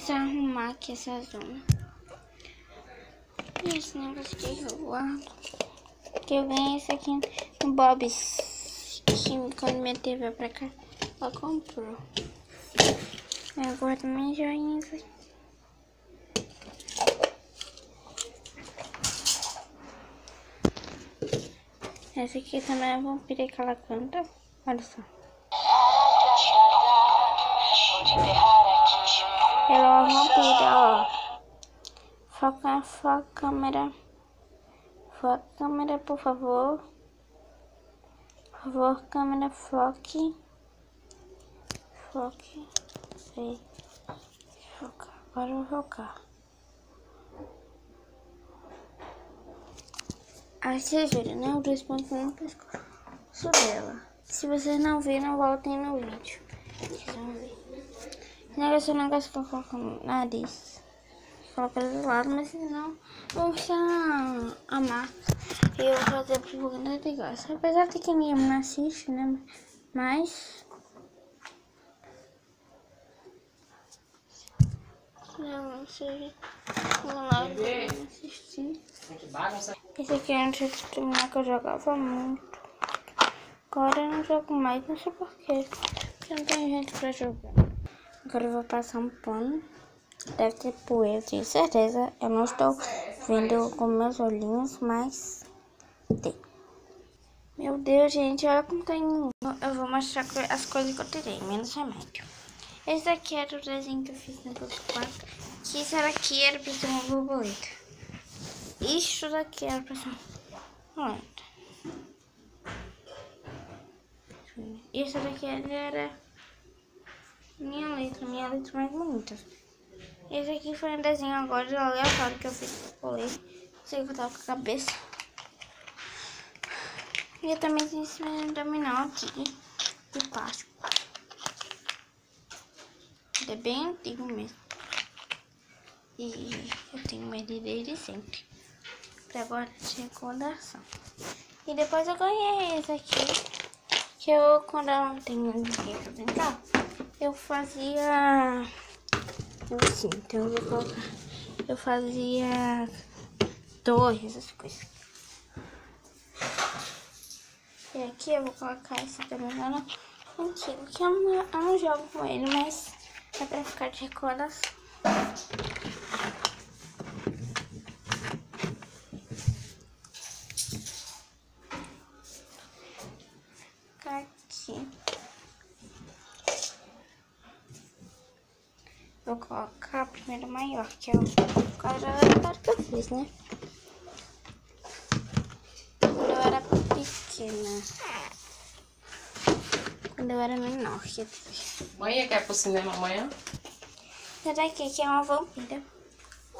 começar a arrumar aqui essa zona. E esse negócio aqui que eu guardo. Que eu ganhei esse aqui no Bob's. Que quando minha TV veio pra cá, ela comprou. Eu guardo minhas joinhas aqui. Essa aqui também é a vampira que ela canta. Olha só. Ela é uma vampira, ó. Foca a câmera. Foca a câmera, por favor. Por favor, câmera, foque. Foque. Ei. Foca. Agora eu vou focar. Aí vocês viram, né? Os 2 pontos no pescoço dela. Se vocês não viram, voltem no vídeo. Vocês vão ver. Esse negócio que eu coloco no nariz. Coloca do lado, mas senão vou mostrar a marca. E eu vou fazer propaganda de graça. Apesar de que ninguém me assiste, né? Mas não sei. Vamos lá, vou assistir. Esse aqui antes de terminar que eu jogava muito. Agora eu não jogo mais, não sei porquê. Porque não tem gente pra jogar. Agora eu vou passar um pano. Deve ter poeira, tenho certeza. Eu não estou vendo com meus olhinhos, mas tem. Meu Deus, gente, olha como tem. Eu vou mostrar as coisas que eu tirei, menos remédio. Esse daqui era o desenho que eu fiz no Plus 4. Que esse daqui era pra ser uma borboleta. Isso daqui era pra ser uma borboleta. Esse daqui era minha letra mais bonita. Esse aqui foi um desenho agora de aleatório que eu fiz. Colei. Sei que eu tava com a cabeça. E eu também tenho esse dominó aqui de plástico. Ele é bem antigo mesmo. E eu tenho medo desde sempre. Pra agora de recordação. E depois eu ganhei esse aqui. Que eu, quando eu não tenho ninguém pra brincar, eu fazia assim, então eu vou colocar. Eu fazia torres, essas coisas. E aqui eu vou colocar esse dominó antigo, que eu não jogo com ele, mas é pra ficar de recordação. Aqui. Vou colocar primeiro maior, que é o cara que eu fiz, né? Quando eu era pequena. Quando eu era menor. Mãe, quer ir pro cinema amanhã? Essa daqui que é uma vampira.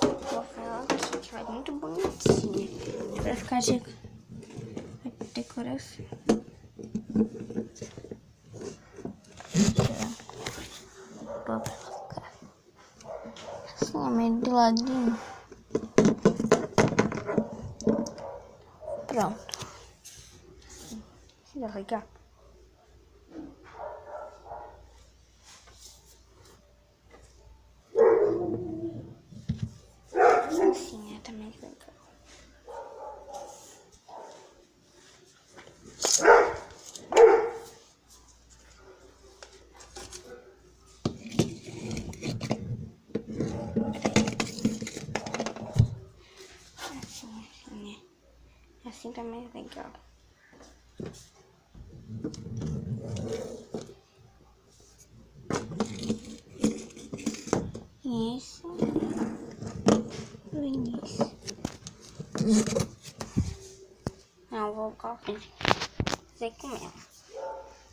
Vou colocar ela aqui, que ela é muito bonitinha. Pra ficar de decoração. Vou colocar assim, meio do ladinho. Pronto. Deixa eu ligar. Assim, também que legal. Assim também é legal. E esse o início. Não, vou colocar com ela.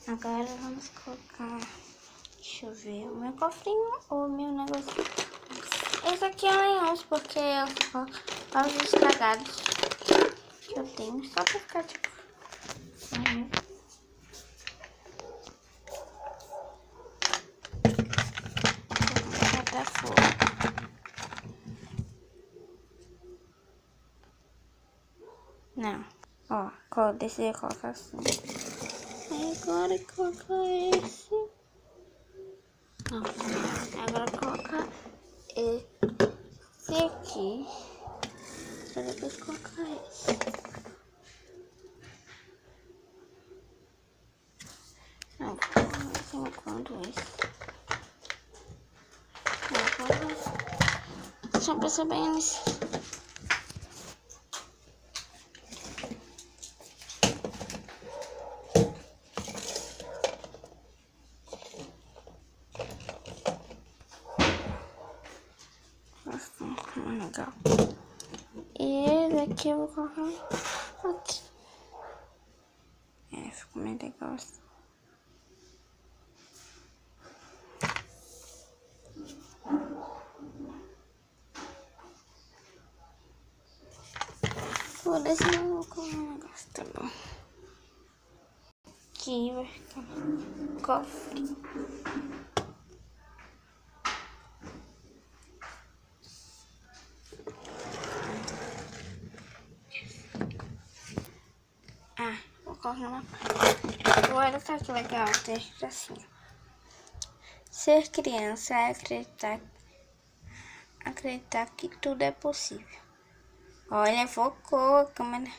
Agora vamos colocar. Deixa eu ver o meu cofrinho ou o meu negócio. Esse aqui é lenhoso porque eu coloco os estragados que eu tenho só pra ficar tipo. Vou botar fogo. Não, ó, decidi colocar assim. Agora colocar esse. Não, agora colocar esse aqui. Pra depois colocar esse. Não, vou enquanto esse. Deixa eu pensar bem nisso. Legal. E esse aqui eu vou colocar aqui. Ficou bem legal assim. Vou descer no negócio, tá bom. Aqui vai ficar um cofre. Vou colocar uma parte. Olha só que legal, texto assim. Ser criança é acreditar que tudo é possível. Olha, focou a câmera.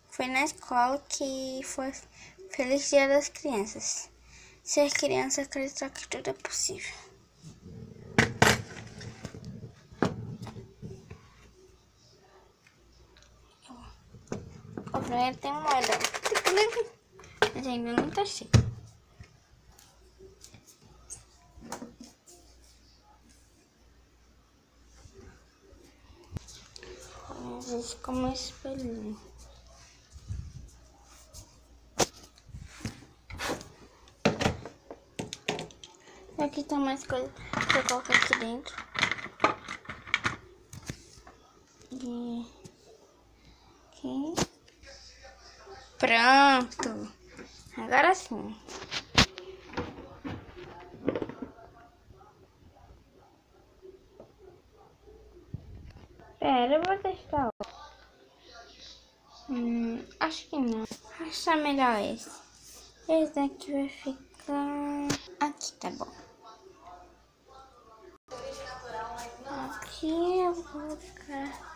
Foi na escola que foi Feliz Dia das Crianças. Ser criança é acreditar que tudo é possível. O primeiro tem moeda, mas ainda não tá cheio. Às vezes como espelhinho. Aqui tem mais coisa pra colocar aqui dentro. E aqui. Pronto. Agora sim. Pera, eu vou testar. Acho que não. Acho melhor esse. Esse daqui vai ficar aqui, tá bom. Aqui eu vou colocar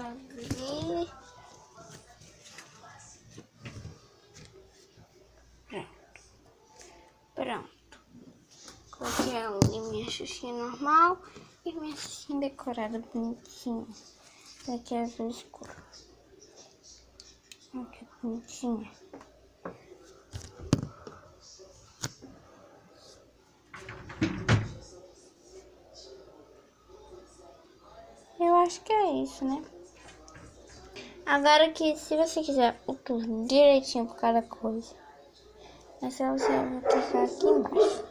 ali. Pronto. Coloquei ali minha xuxinha normal e minha xuxinha decorada bonitinha. Daqui é azul escuro. Olha que bonitinha. Eu acho que é isso, né? Agora que se você quiser o tudo direitinho por cada coisa, é só você clicar aqui embaixo.